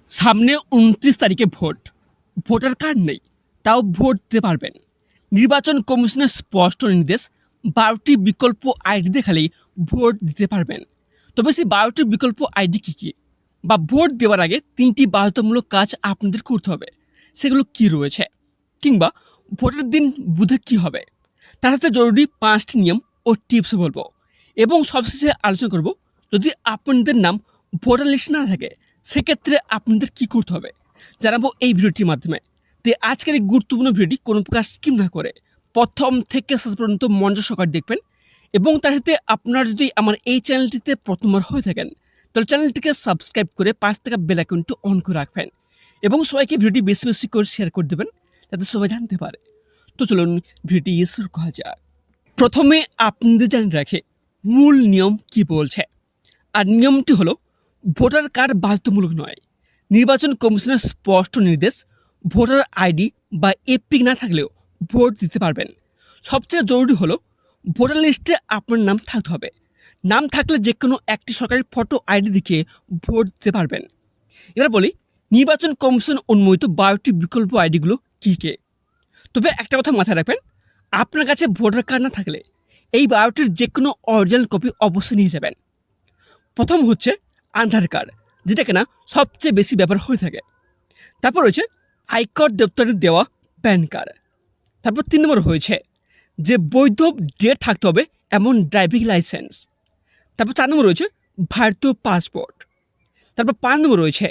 সামনে ২৯ তারিখে vote. Voter card নেই, তাও ভোট দিতে পারবেন। নির্বাচন কমিশনের স্পষ্ট নির্দেশ, ১২টি বিকল্প আইডি দেখালেই ভোট দিতে পারবেন। তবে সেই ১২টি বিকল্প আইডি কী কী, বা ভোট দেওয়ার আগে ৩টি বাধ্যতামূলক কাজ আপনাদের করতে হবে, সেগুলো কি রয়েছে, কিংবা ভোটের দিন বুধে কী হবে, তার সাথে জরুরি ৫টি নিয়ম ও টিপস বলবো। এবং সবশেষে আলোচনা করব, যদি আপনাদের নাম ভোটার লিস্ট না থাকে সেক্ষেত্রে আপনাদের কী করতে হবে, জানাবো এই ভিডিওটির মাধ্যমে। তো আজকের এই গুরুত্বপূর্ণ ভিডিওটি কোনো প্রকার স্কিপ না করে প্রথম থেকে শেষ পর্যন্ত মনোযোগ সহকারে দেখবেন। এবং তার সাথে আপনারা যদি আমার এই চ্যানেলটিতে প্রথমবার হয়ে থাকেন তাহলে চ্যানেলটিকে সাবস্ক্রাইব করে পাশ থেকে বেল আইকনটি অন করে রাখবেন এবং সবাইকে ভিডিওটি বেশি বেশি করে শেয়ার করে দেবেন যাতে সবাই জানতে পারে। তো চলুন ভিডিওটি শুরু করা যাক। প্রথমে আপনাদের জানিয়ে রাখে মূল নিয়ম কি বলছে। আর নিয়মটি হলো, ভোটার কার্ড বাধ্যতামূলক নয়। নির্বাচন কমিশনের স্পষ্ট নির্দেশ, ভোটার আইডি বা এপিক না থাকলেও ভোট দিতে পারবেন। সবচেয়ে জরুরি হলো, ভোটার লিস্টে আপনার নাম থাকতে হবে। নাম থাকলে যে কোনো একটি সরকারি ফটো আইডি দেখিয়ে ভোট দিতে পারবেন। এবার বলি, নির্বাচন কমিশন অনুমোদিত ১২টি বিকল্প আইডিগুলো কী কে। তবে একটা কথা মাথায় রাখবেন, আপনার কাছে ভোটার কার্ড না থাকলে এই ১২টির যে কোনো অরিজিনাল কপি অবশ্যই নিয়ে যাবেন। প্রথম হচ্ছে আধার কার্ড, যেটা কিনা সবচেয়ে বেশি ব্যবহার হয়ে থাকে। তারপর রয়েছে আয়কর দপ্তরের দেওয়া প্যান কার্ড। তারপর ৩ নম্বর হয়েছে যে বৈধ ডেট থাকতে হবে এমন ড্রাইভিং লাইসেন্স। তারপর ৪ নম্বর রয়েছে ভারতীয় পাসপোর্ট। তারপর ৫ নম্বর রয়েছে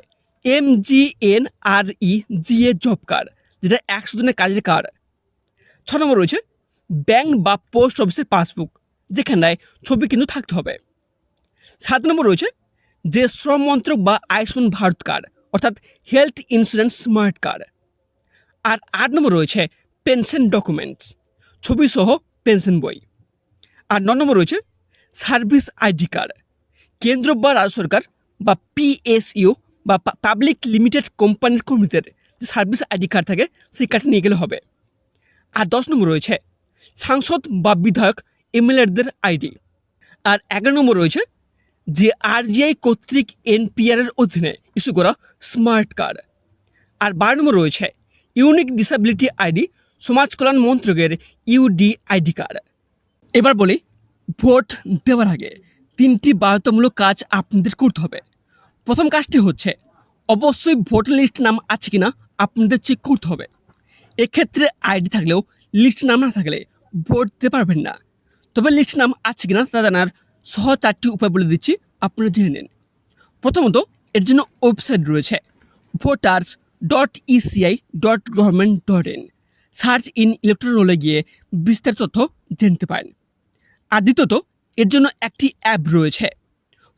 MGNREGA জব কার্ড, যেটা ১০০ দিনের কাজের কার্ড। ৬ নম্বর রয়েছে ব্যাংক বা পোস্ট অফিসের পাসবুক, যেখানে ছবি কিন্তু থাকতে হবে। ৭ নম্বর রয়েছে যে শ্রম মন্ত্রক বা আয়ুষ্মান ভারত কার্ড, অর্থাৎ হেলথ ইন্স্যুরেন্স স্মার্ট কার্ড। আর ৮ নম্বর রয়েছে পেনশন ডকুমেন্টস, ছবি সহ পেনশন বই। আর ৯ নম্বর রয়েছে সার্ভিস আইডি কার্ড, কেন্দ্র বা রাজ্য সরকার বা PSU বা পাবলিক লিমিটেড কোম্পানির কর্মীদের যে সার্ভিস আইডি কার্ড থাকে সেই কার্ড নিয়ে গেলে হবে। আর ১০ নম্বর রয়েছে সাংসদ বা বিধায়ক MLAদের আইডি। আর ১১ নম্বর রয়েছে যে RGI কর্তৃক NPR এর অধীনে ইস্যু করা স্মার্ট কার্ড। আর ১২ নম্বর রয়েছে ইউনিক ডিসেবিলিটি আইডি, সমাজ কল্যাণ মন্ত্রকের UDID কার্ড। এবার বলি, ভোট দেওয়ার আগে ৩টি বাধ্যতামূলক কাজ আপনাদের করতে হবে। প্রথম কাজটি হচ্ছে অবশ্যই ভোটার লিস্ট নাম আছে কিনা আপনাদের চেক করতে হবে। এক্ষেত্রে আইডি থাকলেও লিস্ট নাম না থাকলে ভোট দিতে পারবেন না। তবে লিস্ট নাম আছে কিনা তা জানার সহজ ৪টি উপায় বলে দিচ্ছি, আপনারা জেনে নিন। প্রথমত, এর জন্য ওয়েবসাইট রয়েছে voters.eci.government.in। সার্চ ইন ইলেকট্রাল রোলে গিয়ে বিস্তারিত তথ্য জানতে পারেন। আর দ্বিতীয়ত, এর জন্য একটি অ্যাপ রয়েছে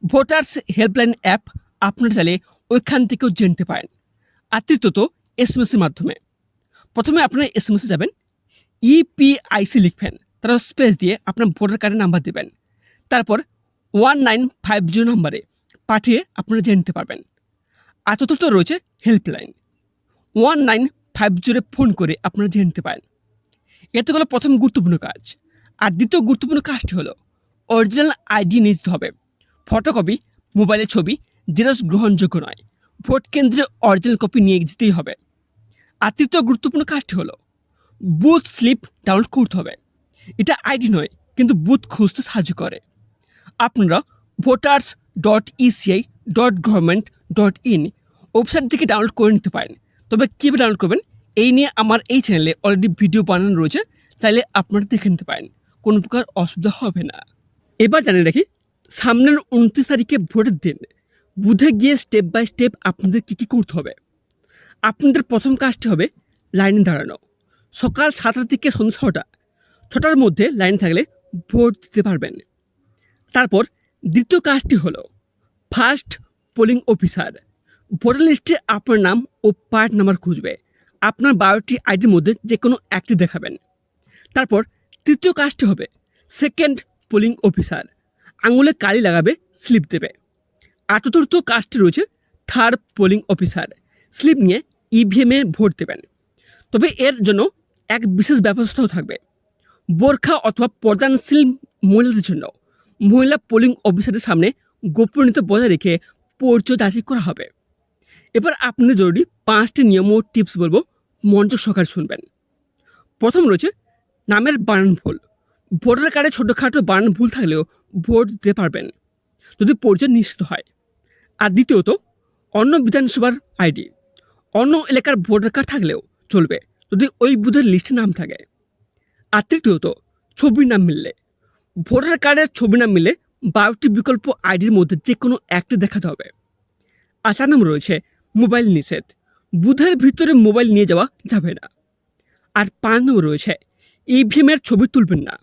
ভোটার্স হেল্পলাইন অ্যাপ, আপনারা চাইলে ওইখান থেকেও জানতে পারেন। আর তৃতীয়ত, SMS এর মাধ্যমে। প্রথমে আপনারা SMS এ যাবেন, EPIC লিখবেন, তারপর স্পেস দিয়ে আপনার ভোটার কার্ডের নাম্বার দেবেন, তারপর 1950 নাম্বারে পাঠিয়ে আপনারা জানতে পারবেন। আর চতুর্থ রয়েছে হেল্পলাইন, 1950 ফোন করে আপনারা জানতে পারেন। এতে হলো প্রথম গুরুত্বপূর্ণ কাজ। আর দ্বিতীয় গুরুত্বপূর্ণ কাজটি হলো অরিজিনাল আইডি নিয়ে যেতে হবে। ফটোকপি, মোবাইলের ছবি, জেরক্স গ্রহণযোগ্য নয়। ভোট কেন্দ্রে অরিজিনাল কপি নিয়ে যেতেই হবে। আর তৃতীয় গুরুত্বপূর্ণ কাজটি হলো বুথ স্লিপ ডাউনলোড করতে হবে। এটা আইডি নয়, কিন্তু বুথ খুঁজতে সাহায্য করে। আপনারা voters.eci.government.in ওয়েবসাইট থেকে ডাউনলোড করে নিতে পারেন। তবে কীভাবে ডাউনলোড করবেন এই নিয়ে আমার এই চ্যানেলে অলরেডি ভিডিও বানানো রয়েছে, চাইলে আপনারা দেখে নিতে পারেন, কোনো প্রকার অসুবিধা হবে না। এবার জানিয়ে রাখি, সামনের ২৯ তারিখে ভোটের দিন বুথে গিয়ে স্টেপ বাই স্টেপ আপনাদের কী কী করতে হবে। আপনাদের প্রথম কাজটি হবে লাইনে দাঁড়ানো। সকাল ৭টা থেকে সন্ধ্যা ৬টার মধ্যে লাইন থাকলে ভোট দিতে পারবেন। তারপর দ্বিতীয় কাজটি হলো ফার্স্ট পোলিং অফিসার। ভোটার লিস্টে আপনার নাম ও পার্ট নাম্বার খুঁজবে। আপনার ১২টি আইডির মধ্যে যে কোনো একটি দেখাবেন। তারপর তৃতীয় কাজটি হবে সেকেন্ড পোলিং অফিসার। আঙুলে কালি লাগাবে, স্লিপ দেবে। আর চতুর্থ কাজটি রয়েছে থার্ড পোলিং অফিসার। স্লিপ নিয়ে EVM এ ভোট দেবেন। তবে এর জন্য এক বিশেষ ব্যবস্থাও থাকবে। বোরখা অথবা পর্দানশীল মহিলাদের জন্য মহিলা পোলিং অফিসারের সামনে গোপনীয়তা বজায় রেখে পরিচয় যাচাই করা হবে। এবার আপনাদের জরুরি 5টি নিয়ম ও টিপস বলবো, মনোযোগ সহকারে শুনবেন। প্রথম রয়েছে নামের বানান ভুল। ভোটার কার্ডে ছোটোখাটো বানান ভুল থাকলেও ভোট দিতে পারবেন যদি পরিচয় নিশ্চিত হয়। আর দ্বিতীয়ত, অন্য বিধানসভার আইডি। অন্য এলাকার ভোটার কার্ড থাকলেও চলবে যদি ওই বুথের লিস্টে নাম থাকে। আর তৃতীয়ত, ছবির নাম মিললে। ভোটার কার্ডের ছবি নাম মিললে 12টি বিকল্প আইডির মধ্যে যে কোনো একটি দেখাতে হবে। আর 4 নম্বর রয়েছে মোবাইল নিষেধ। বুথের ভিতরে মোবাইল নিয়ে যাওয়া যাবে না। আর 5 নম্বর রয়েছে ইভিএমের ছবি তুলবেন না।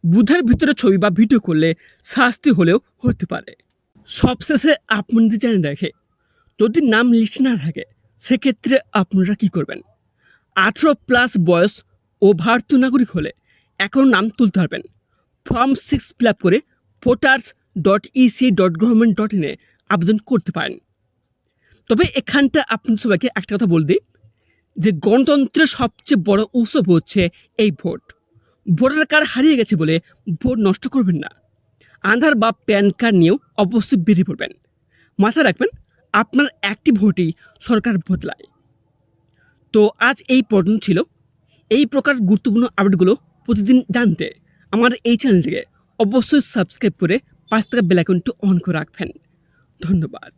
বুথের ভিতরে ছবি বা ভিডিও করলে শাস্তি হলেও হতে পারে। সবশেষে আপনাদের জানে রাখে, যদি নাম লিস্ট না থাকে সেক্ষেত্রে আপনারা কী করবেন? 18+ বয়স ও ভারতীয় নাগরিক হলে এখনও নাম তুলতে পারবেন। ফর্ম 6 ফিল আপ করে voters.ec.government.in এ আবেদন করতে পারেন। তবে এখানটা আপনাদের সবাইকে একটা কথা বল দিই যে গণতন্ত্রের সবচেয়ে বড় উৎসব হচ্ছে এই ভোট। ভোটার কার্ড হারিয়ে গেছে বলে ভোট নষ্ট করবেন না। আধার বা প্যান কার্ড নিয়েও অবশ্যই বেরিয়ে পড়বেন। মাথায় রাখবেন, আপনার একটি ভোটই সরকার বদলায়। তো আজ এই পর্যন্ত ছিল। এই প্রকার গুরুত্বপূর্ণ আপডেটগুলো প্রতিদিন জানতে আমার এই চ্যানেলটিকে অবশ্যই সাবস্ক্রাইব করে পাশ থাকা বেল আইকনটি অন করে রাখবেন। ধন্যবাদ।